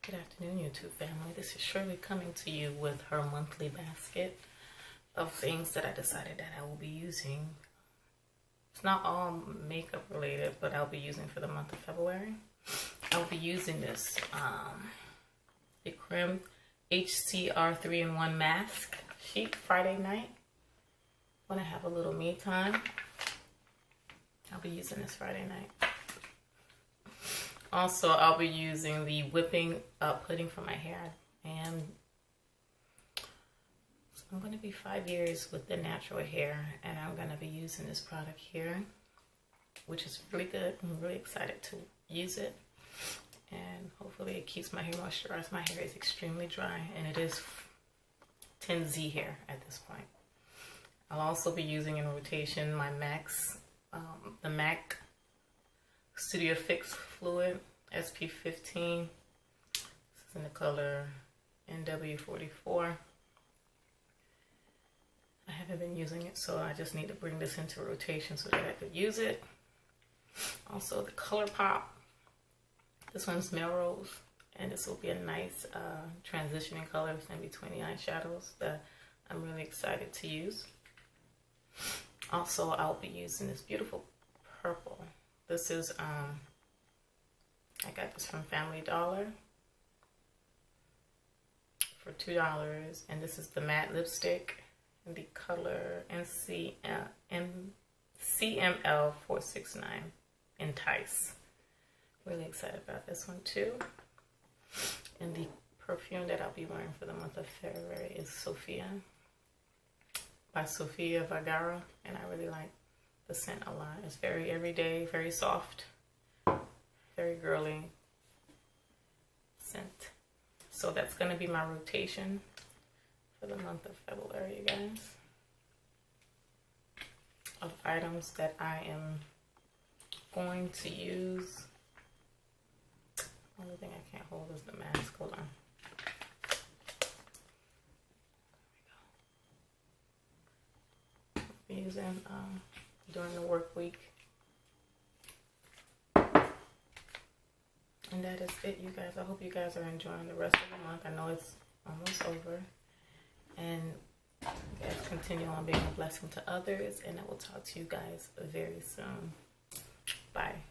Good afternoon, YouTube family. This is Shirley coming to you with her monthly basket of things that I decided that I will be using. It's not all makeup related, but I'll be using for the month of February. I'll be using this the Creme HCR 3-in-1 mask sheet Friday night. When I have a little me time, I'll be using this Friday night. Also, I'll be using the whipping pudding for my hair, and I'm going to be 5 years with the natural hair, and I'm going to be using this product here, which is really good. I'm really excited to use it, and hopefully it keeps my hair moisturized. My hair is extremely dry, and it is 10Z hair at this point. I'll also be using in rotation my the MAC Studio Fix Fluid SP15. This is in the color NW44. I haven't been using it, so I just need to bring this into rotation so that I could use it. Also the ColourPop. This one's Melrose, and this will be a nice transitioning colors in between the eyeshadows that I'm really excited to use. Also, I'll be using this beautiful purple. This is I got this from Family Dollar for $2, and this is the matte lipstick in the color CML469 Entice. Really excited about this one too. And the perfume that I'll be wearing for the month of February is Sophia by Sofia Vergara, and I really like the scent a lot. It's very everyday, very soft, very girly scent. So that's going to be my rotation for the month of February, you guys, of items that I am going to use. Only thing I can't hold is the mask. Hold on. There we go. I'll be using during the work week. And that is it, you guys. I hope you guys are enjoying the rest of the month. I know it's almost over. And you guys continue on being a blessing to others. And I will talk to you guys very soon. Bye.